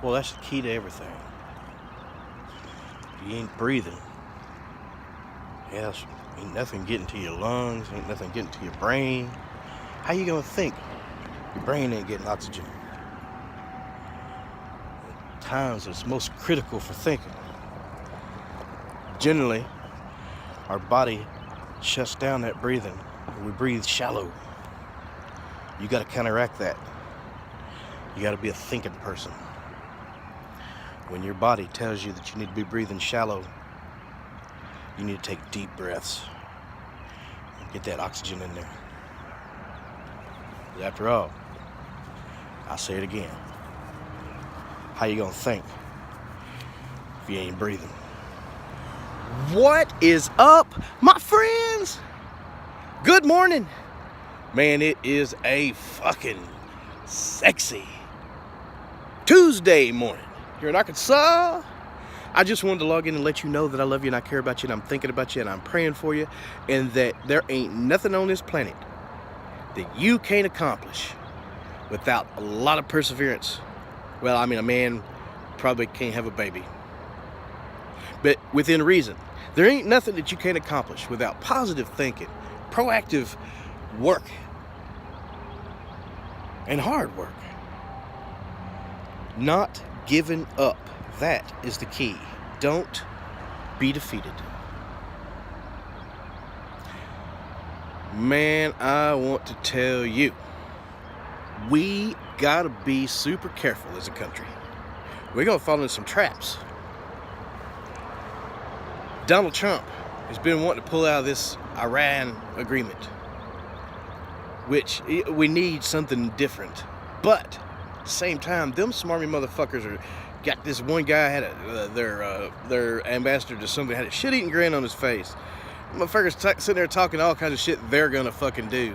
Well, that's the key to everything. If you ain't breathing, yes, ain't nothing getting to your lungs, ain't nothing getting to your brain. How you gonna think? Your brain ain't getting oxygen. At times it's most critical for thinking. Generally, our body shuts down that breathing. We breathe shallow. You gotta counteract that. You gotta be a thinking person. When your body tells you that you need to be breathing shallow, you need to take deep breaths and get that oxygen in there. But after all, I'll say it again. How you gonna think if you ain't breathing? What is up, my friends? Good morning. Man, it is a fucking sexy Tuesday morning here in Arkansas. I just wanted to log in and let you know that I love you and I care about you and I'm thinking about you and I'm praying for you, and that there ain't nothing on this planet that you can't accomplish without a lot of perseverance. Well, I mean, a man probably can't have a baby, but within reason. There ain't nothing that you can't accomplish without positive thinking, proactive work, and hard work. Not giving up. That is the key. Don't be defeated. Man, I want to tell you, we gotta be super careful as a country. We're gonna fall into some traps. Donald Trump has been wanting to pull out of this Iran agreement, which we need something different. But at the same time, them smarmy motherfuckers got this one guy had their ambassador to something had a shit-eating grin on his face. Motherfuckers sitting there talking all kinds of shit they're gonna fucking do.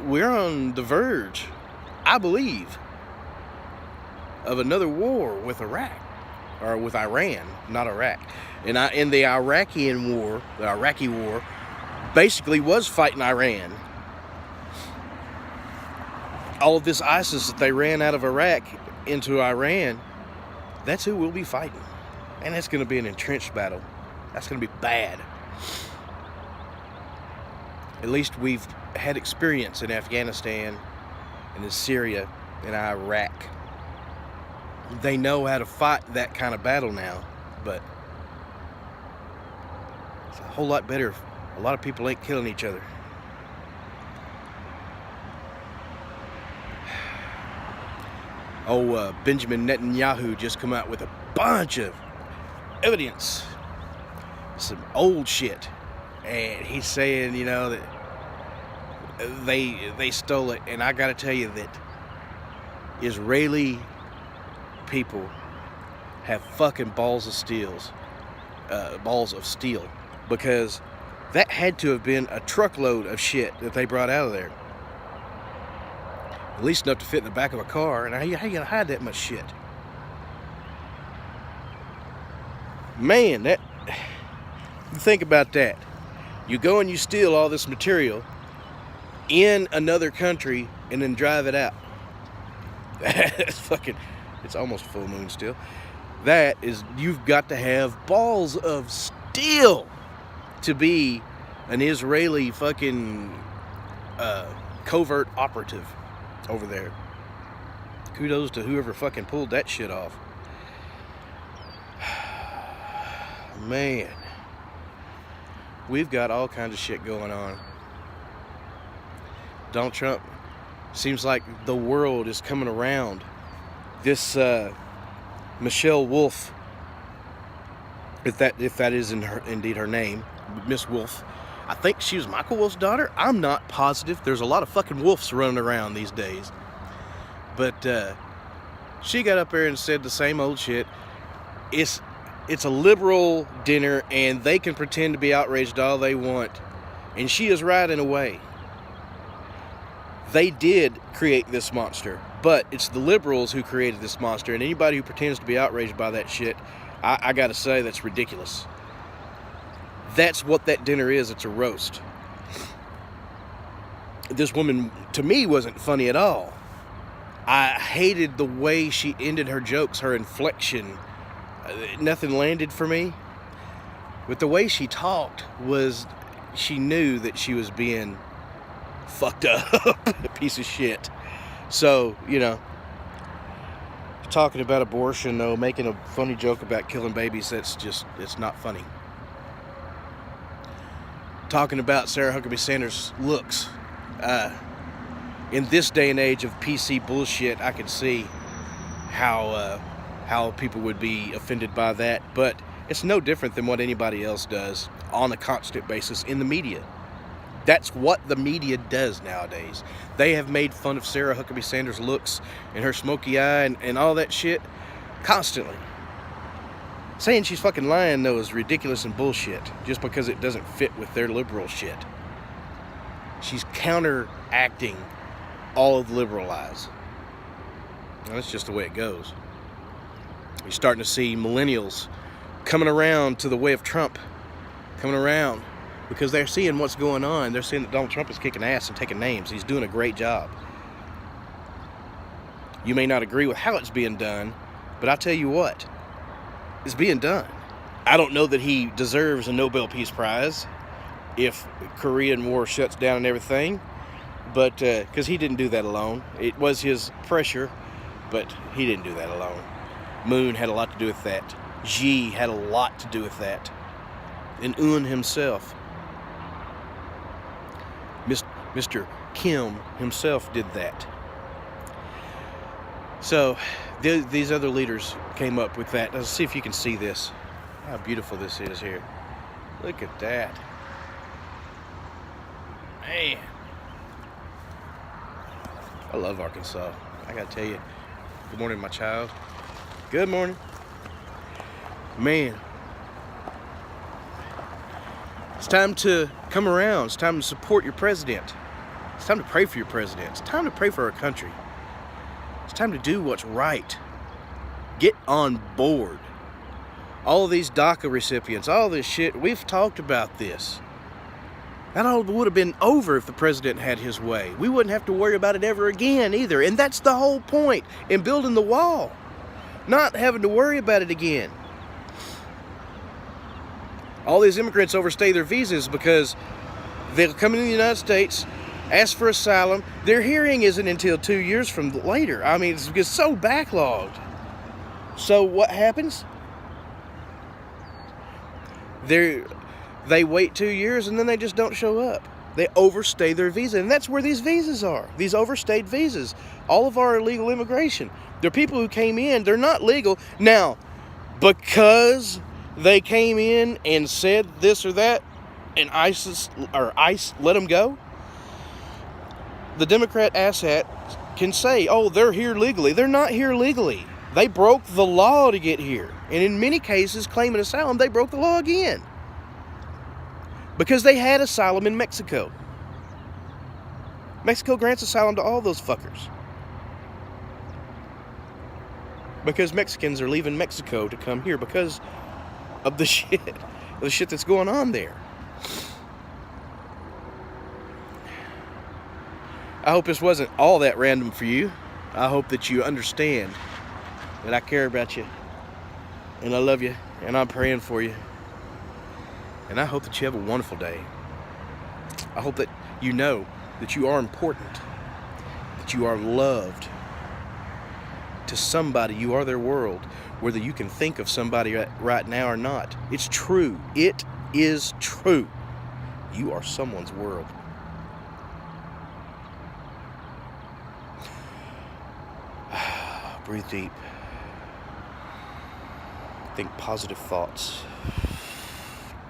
We're on the verge, I believe, of another war with Iraq. Or with Iran, not Iraq. And the Iraqi war, basically was fighting Iran. All of this ISIS that they ran out of Iraq into Iran, that's who we'll be fighting. And that's going to be an entrenched battle. That's going to be bad. At least we've had experience in Afghanistan and in Syria and Iraq. They know how to fight that kind of battle now, but it's a whole lot better if a lot of people ain't killing each other. Benjamin Netanyahu just come out with a bunch of evidence, some old shit, and he's saying, that they stole it, and I gotta tell you that Israeli people have fucking balls of steel, because that had to have been a truckload of shit that they brought out of there, at least enough to fit in the back of a car. And how you gonna hide that much shit? Man, think about that. You go and you steal all this material in another country and then drive it out. That's fucking, it's almost full moon still. That is, you've got to have balls of steel to be an Israeli fucking covert operative over there. Kudos to whoever fucking pulled that shit off. Man, we've got all kinds of shit going on. Donald Trump, seems like the world is coming around this Michelle Wolf, if that is indeed her name, Miss Wolf. I think she was Michael Wolf's daughter. I'm not positive. There's a lot of fucking wolves running around these days. But she got up there and said the same old shit. It's a liberal dinner, and they can pretend to be outraged all they want. And she is right in a way. They did create this monster, but it's the liberals who created this monster, and anybody who pretends to be outraged by that shit, I gotta say, that's ridiculous. That's what that dinner is. It's a roast. This woman, to me, wasn't funny at all. I hated the way she ended her jokes, her inflection. Nothing landed for me. But the way she talked was, she knew that she was being fucked up, a piece of shit. So, you know, talking about abortion, though, making a funny joke about killing babies, that's just, it's not funny. Talking about Sarah Huckabee Sanders' looks, in this day and age of PC bullshit, I can see how people would be offended by that, but it's no different than what anybody else does on a constant basis in the media. That's what the media does nowadays. They have made fun of Sarah Huckabee Sanders' looks and her smoky eye and all that shit constantly. Saying she's fucking lying, though, is ridiculous and bullshit just because it doesn't fit with their liberal shit. She's counteracting all of the liberal lies. Well, that's just the way it goes. You're starting to see millennials coming around to the way of Trump, coming around because they're seeing what's going on. They're seeing that Donald Trump is kicking ass and taking names. He's doing a great job. You may not agree with how it's being done, but I tell you what, it's being done. I don't know that he deserves a Nobel Peace Prize if Korean War shuts down and everything, but because he didn't do that alone. It was his pressure, but he didn't do that alone. Moon had a lot to do with that. Xi had a lot to do with that. And Un himself, Mr. Kim himself did that. So these other leaders came up with that. Let's see if you can see this. How beautiful this is here. Look at that. Man. I love Arkansas. I gotta tell you. Good morning, my child. Good morning. Man. It's time to come around. It's time to support your president. It's time to pray for your president. It's time to pray for our country. It's time to do what's right. Get on board. All of these DACA recipients, all this shit, we've talked about this. That all would have been over if the president had his way. We wouldn't have to worry about it ever again either. And that's the whole point in building the wall. Not having to worry about it again. All these immigrants overstay their visas because they'll come into the United States, ask for asylum. Their hearing isn't until 2 years from later. I mean, it's so backlogged. So what happens? They wait 2 years and then they just don't show up. They overstay their visa. And that's where these visas are. These overstayed visas. All of our illegal immigration. They're people who came in. They're not legal. Now, because they came in and said this or that, and ICE let them go, the Democrat asshat can say, oh, they're here legally. They're not here legally. They broke the law to get here. And in many cases, claiming asylum, they broke the law again. Because they had asylum in Mexico. Mexico grants asylum to all those fuckers. Because Mexicans are leaving Mexico to come here because of the shit that's going on there. I hope this wasn't all that random for you. I hope that you understand that I care about you, and I love you, and I'm praying for you. And I hope that you have a wonderful day. I hope that you know that you are important, that you are loved. To somebody, you are their world, whether you can think of somebody right now or not. It's true. It is true. You are someone's world. Breathe deep. Think positive thoughts.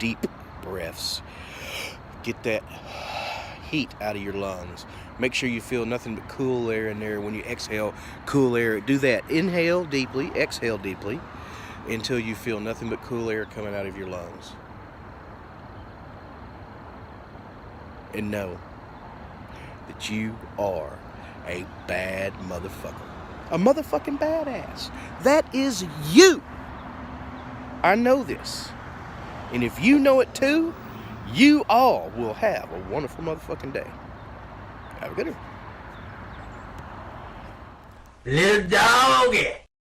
Deep breaths. Get that heat out of your lungs. Make sure you feel nothing but cool air in there. When you exhale, cool air. Do that. Inhale deeply, exhale deeply, until you feel nothing but cool air coming out of your lungs. And know that you are a bad motherfucker. A motherfucking badass. That is you. I know this. And if you know it too, you all will have a wonderful motherfucking day. Have a good one. Lil Doggy.